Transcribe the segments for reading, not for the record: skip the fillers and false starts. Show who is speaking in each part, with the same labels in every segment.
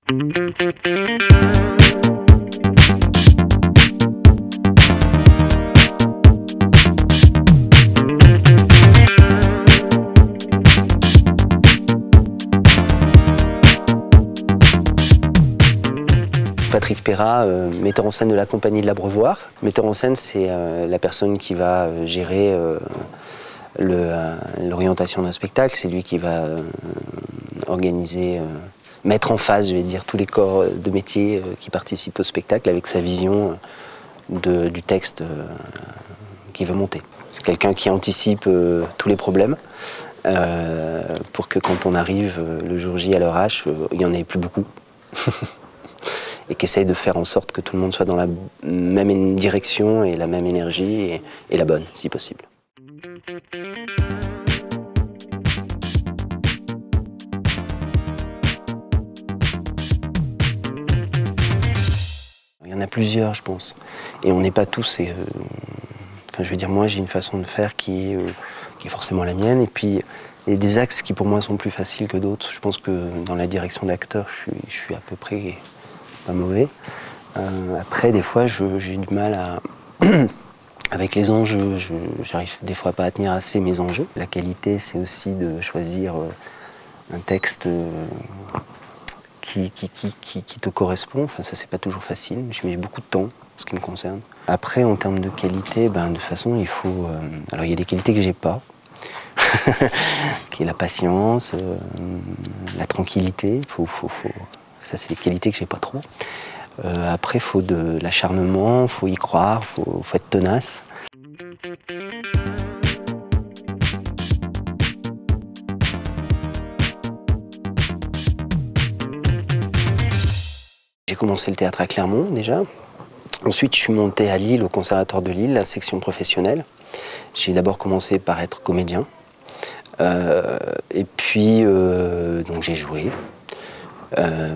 Speaker 1: Patrick Perrat, metteur en scène de la compagnie de l'Abreuvoir. Metteur en scène, c'est la personne qui va gérer l'orientation d'un spectacle. C'est lui qui va organiser, mettre en phase, je vais dire, tous les corps de métier qui participent au spectacle avec sa vision du texte qu'il veut monter. C'est quelqu'un qui anticipe tous les problèmes pour que quand on arrive le jour J à l'heure H, il n'y en ait plus beaucoup. Et qui essaye de faire en sorte que tout le monde soit dans la même direction et la même énergie et la bonne, si possible. Il y en a plusieurs, je pense. Et on n'est pas tous... enfin, je veux dire, moi, j'ai une façon de faire qui est forcément la mienne. Et puis, il y a des axes qui, pour moi, sont plus faciles que d'autres. Je pense que dans la direction d'acteur, je suis à peu près... pas mauvais. Après, des fois, j'ai du mal à... avec les enjeux, j'arrive des fois pas à tenir assez mes enjeux. La qualité, c'est aussi de choisir un texte qui te correspond. Enfin, ça, c'est pas toujours facile. Je mets beaucoup de temps, en ce qui me concerne. Après, en termes de qualité, de toute façon, il faut... alors, il y a des qualités que j'ai pas. Qui est la patience, la tranquillité. Ça, c'est des qualités que j'ai pas trop. Après, il faut de l'acharnement, il faut y croire, il faut être tenace. J'ai commencé le théâtre à Clermont, déjà. Ensuite, je suis monté à Lille, au Conservatoire de Lille, la section professionnelle. J'ai d'abord commencé par être comédien. Et puis, donc j'ai joué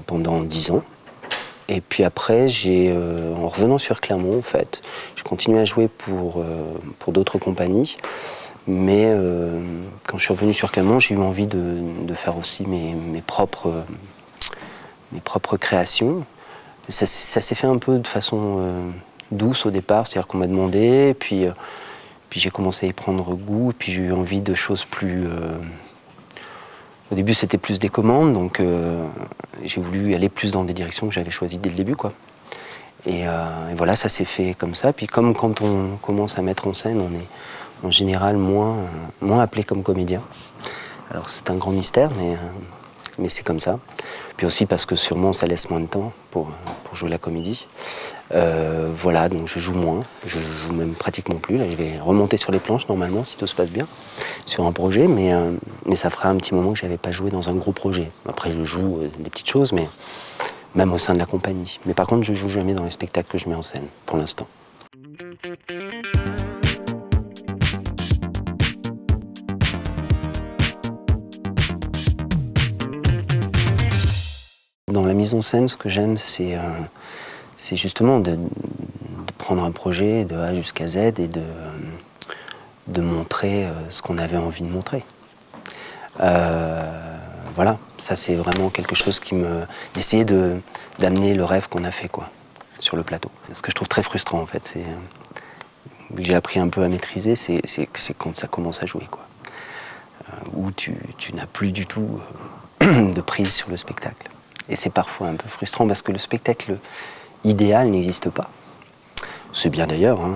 Speaker 1: pendant 10 ans. Et puis après, en revenant sur Clermont, en fait, j'ai continué à jouer pour d'autres compagnies. Mais quand je suis revenu sur Clermont, j'ai eu envie de faire aussi mes propres créations. Et ça s'est fait un peu de façon douce au départ, c'est-à-dire qu'on m'a demandé, puis j'ai commencé à y prendre goût, puis j'ai eu envie de choses plus... Au début, c'était plus des commandes, donc j'ai voulu aller plus dans des directions que j'avais choisies dès le début, quoi. Et voilà, ça s'est fait comme ça. Puis comme quand on commence à mettre en scène, on est en général moins appelé comme comédien. Alors c'est un grand mystère, mais c'est comme ça. Puis aussi parce que sûrement ça laisse moins de temps pour jouer la comédie. Voilà, donc je joue moins, je joue même pratiquement plus. Là, je vais remonter sur les planches normalement, si tout se passe bien, sur un projet, mais ça fera un petit moment que je n'avais pas joué dans un gros projet. Après, je joue des petites choses, mais même au sein de la compagnie. Mais par contre, je joue jamais dans les spectacles que je mets en scène, pour l'instant. Dans la mise en scène, ce que j'aime, c'est justement de prendre un projet de A jusqu'à Z et de montrer ce qu'on avait envie de montrer. Voilà, ça c'est vraiment quelque chose d'essayer d'amener le rêve qu'on a fait, quoi, sur le plateau. Ce que je trouve très frustrant, en fait, vu que j'ai appris un peu à maîtriser, c'est quand ça commence à jouer, quoi. Où tu n'as plus du tout de prise sur le spectacle. Et c'est parfois un peu frustrant parce que le spectacle idéal n'existe pas. C'est bien d'ailleurs, hein,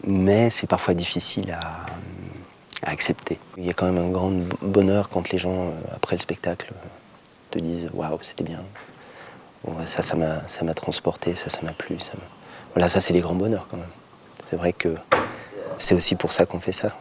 Speaker 1: mais c'est parfois difficile à accepter. Il y a quand même un grand bonheur quand les gens, après le spectacle, te disent « Waouh, c'était bien. Bon, ça m'a transporté, ça m'a plu. Voilà, ça c'est des grands bonheurs quand même. C'est vrai que c'est aussi pour ça qu'on fait ça. »